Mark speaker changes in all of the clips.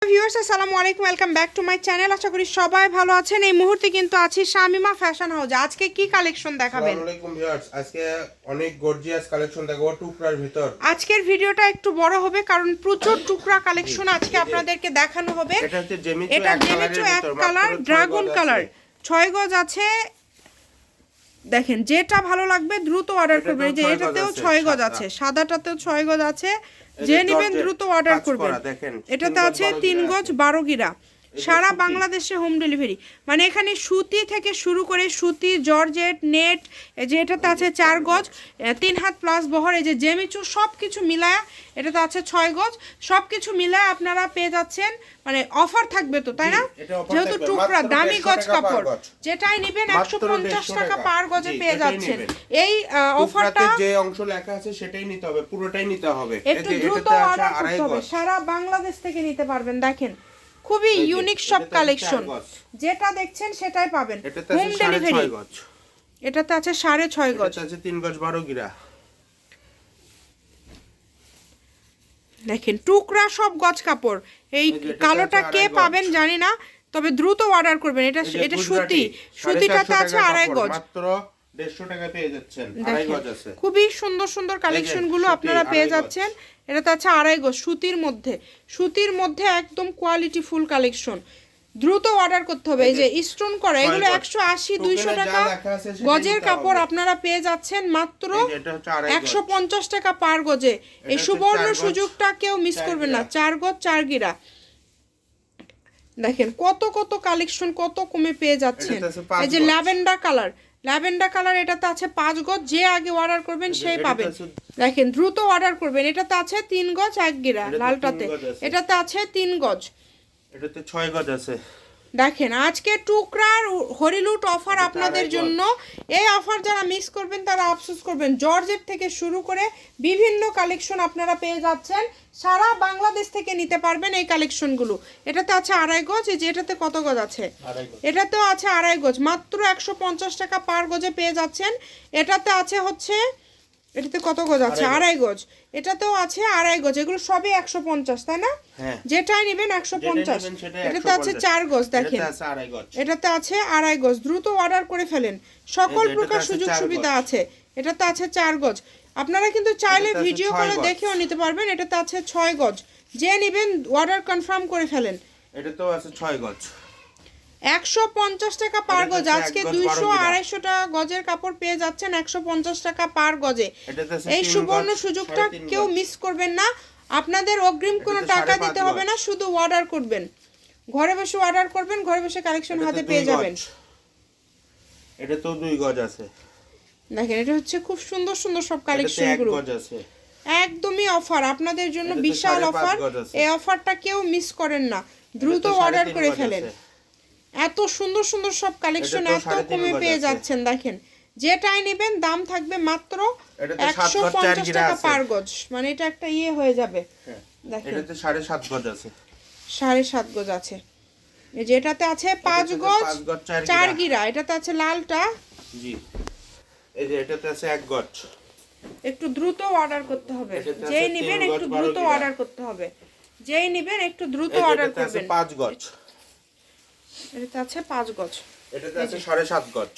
Speaker 1: Viewers আসসালামু আলাইকুম, welcome back to my channel. আশা করি সবাই ভালো আছেন। এই মুহূর্তে কিন্তু আছি শামিমা ফ্যাশন হাউসে। আজকে কি কালেকশন দেখাবেন?
Speaker 2: আসসালামু আলাইকুম ভিউয়ার্স, আজকে অনেক গর্জিয়াস কালেকশন দেখাবো টুকরার ভিতর।
Speaker 1: আজকের ভিডিওটা একটু বড় হবে কারণ প্রচুর টুকরা কালেকশন আজকে আপনাদেরকে দেখানো হবে। এটা জেমিচু এক কালার, ড্রাগন কালার, 6 গজ আছে। দেখেন যেটা ভালো লাগবে দ্রুত অর্ডার করবেন। এই যে এটাতেও 6 গজ আছে, সাদাটাতেও 6 গজ আছে, যে নেবেন দ্রুত অর্ডার করবেন। এটাতে আছে 3 গজ 12 গিরা, সারা বাংলাদেশে হোম ডেলিভারি। মানে এখানে সুতি থেকে শুরু করে সুতি, জর্জেট, নেট, যে এটাতে আছে 4 গজ 3 হাত প্লাস বহর, এই যে জেমিচু সব কিছু মিলায়া এটাতে আছে 6 গজ। সব কিছু মিলায় আপনারা পেয়ে যাচ্ছেন, মানে অফার থাকবে তো, তাই না? যেহেতু টুকরা দামি গজ কাপড়, যেটাই নেবেন 150 টাকা পার গজে পেয়ে যাচ্ছেন। এই অফারটা
Speaker 2: যে অংশ লেখা আছে সেটাই নিতে হবে, পুরোটাই নিতে হবে।
Speaker 1: একটু দ্রুত অর্ডার করতে হবে, সারা বাংলাদেশ থেকে নিতে পারবেন। দেখেন খুবই ইউনিক সব কালেকশন, যেটা দেখছেন সেটাই পাবেন হোম ডেলিভারি। এটাতে আছে 6.5 গজ,
Speaker 2: আছে 3 গজ 12 গিরা।
Speaker 1: দেখেন টুকরা সব গজ কাপড়। এই কালোটা কে পাবেন জানি না, তবে দ্রুত অর্ডার করবেন। এটা সুতি, সুতিটাতে আছে 2.5 গজ,
Speaker 2: মাত্র 150 টাকা পেয়ে যাচ্ছেন। 2.5 গজ আছে,
Speaker 1: খুবই সুন্দর সুন্দর কালেকশন গুলো আপনারা পেয়ে যাচ্ছেন। এটাতে আছে 2.5 গজ সুতির মধ্যে একদম কোয়ালিটি ফুল কালেকশন। দ্রুত অর্ডার করতে হবে। এই যে স্টোন করা, এগুলো 180-200 টাকা গজের কাপড় আপনারা পেয়ে যাচ্ছেন মাত্র 150 টাকা পার গজে। এই সুবর্ণ সুযোগটা কেউ মিস করবেন না। 4 গজ 4 গিরা, দেখেন কত কত কালেকশন, কত কমে পেয়ে যাচ্ছেন। এই যে ল্যাভেন্ডার কালার, এটাতে আছে 5 গজ, যে আগে অর্ডার করবেন সেই পাবেন। দেখেন দ্রুত অর্ডার করবেন। এটাতে আছে 3 গজ 1 গিরা, লালটাতে এটাতে আছে 3 গজ,
Speaker 2: এটাতে 6 গজ আছে।
Speaker 1: দেখেন আজকে টুকরার হরিলুট অফার আপনাদের জন্য। এই অফার যারা মিস করবেন তারা আফসোস করবেন। জর্জেট থেকে শুরু করে বিভিন্ন কালেকশন আপনারা পেয়ে যাচ্ছেন, সারা বাংলাদেশ থেকে নিতে পারবেন এই কালেকশনগুলো। এটাতে আছে 2.5 গজ, এই যে এটাতে কত গজ আছে? এটাতেও আছে 2.5 গজ, মাত্র 150 টাকা পার গজে পেয়ে যাচ্ছেন। এটাতে আছে হচ্ছে, এটাতে কত গজ আছে? 2.5 গজ, এটাতেও আছে 2.5 গজ। এগুলো সবই 150, তাই না? যেটাই নেবেন 150। এটাতে আছে 4 গজ, দেখেন এটাতে আছে 2.5 গজ। দ্রুত অর্ডার করে ফেলেন, সকল প্রকার সুযোগ সুবিধা আছে। এটাতে আছে 4 গজ। আপনারা কিন্তু চাইলে ভিডিও কলে দেখেও নিতে পারবেন। এটাতে আছে 6 গজ, যে নেবেন অর্ডার কনফার্ম করে ফেলেন।
Speaker 2: এটাতেও আছে 6 গজ,
Speaker 1: 150 টাকা পার গজ। আজকে 200-250 টাকা গজের কাপড় পেয়ে যাচ্ছেন 150 টাকা পার গজে। এই সুবর্ণ সুযোগটা কেউ মিস করবেন না। আপনাদের অগ্রিম কোনো টাকা দিতে হবে না, শুধু অর্ডার করবেন। ঘরে বসে অর্ডার করবেন, ঘরে বসে কালেকশন হাতে পেয়ে যাবেন।
Speaker 2: এটা তো 2 গজ আছে।
Speaker 1: দেখেন এটা হচ্ছে খুব সুন্দর সুন্দর সব কালেকশনগুলো, একদমই অফার আপনাদের জন্য, বিশাল অফার। এই অফারটা কেউ মিস করেন না, দ্রুত অর্ডার করে ফেলেন। এত সুন্দর সুন্দর সব কালেকশন এত কমে পেয়ে যাচ্ছেন। দেখেন যেটাই নেবেন দাম থাকবে মাত্র 150 টাকা পার গজ, মানে এটা একটা ইয়ে হয়ে যাবে। দেখেন
Speaker 2: এটাতে 7.5 গজ আছে,
Speaker 1: 7.5 গজ আছে। এই যে এটাতে আছে 5 গজ 4 গিরা, এটাতে আছে লালটা,
Speaker 2: জি এই যে এটাতে আছে 1 গজ।
Speaker 1: একটু দ্রুত অর্ডার করতে হবে, যেই নেবেন একটু দ্রুত অর্ডার করতে হবে, যেই নেবেন একটু দ্রুত অর্ডার করবেন।
Speaker 2: 5 গজ,
Speaker 1: এটাতে আছে 5 গজ,
Speaker 2: এটাতে আছে 7.5 গজ,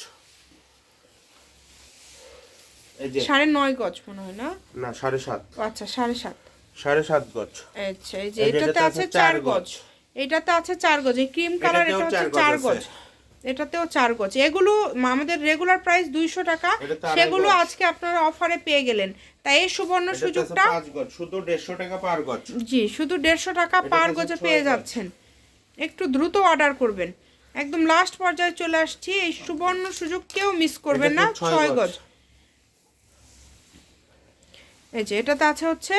Speaker 2: এই যে
Speaker 1: 9.5 গজ মনে হয় না,
Speaker 2: না 7.5,
Speaker 1: আচ্ছা 7.5
Speaker 2: গজ।
Speaker 1: আচ্ছা এই যে এটাতে আছে 4 গজ, এটাতে আছে 4 গজ। এই ক্রিম কালার এটা হচ্ছে 4 গজ, এটাতেও 4 গজ। এগুলো আমাদের রেগুলার প্রাইস 200 টাকা, সেগুলো আজকে আপনারা অফারে পেয়ে গেলেন। তাই এই সুবর্ণ সুযোগটা,
Speaker 2: 5 গজ শুধু 150 টাকা পার গজ,
Speaker 1: জি শুধু 150 টাকা পার গজে পেয়ে যাচ্ছেন। একটু দ্রুত অর্ডার করবেন, একদম লাস্ট পর্যায়ে চলে আসছি। এই সুবর্ণ সুযোগ কেউ মিস করবেন না। 6 গজ, এই যে এটাতে আছে হচ্ছে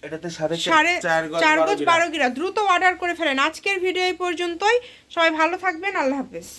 Speaker 2: এটাতে
Speaker 1: 4 গজ 12 গিরা। দ্রুত অর্ডার করে ফেলেন। আজকের ভিডিও এই পর্যন্তই, সবাই ভালো থাকবেন, আল্লাহ হাফেজ।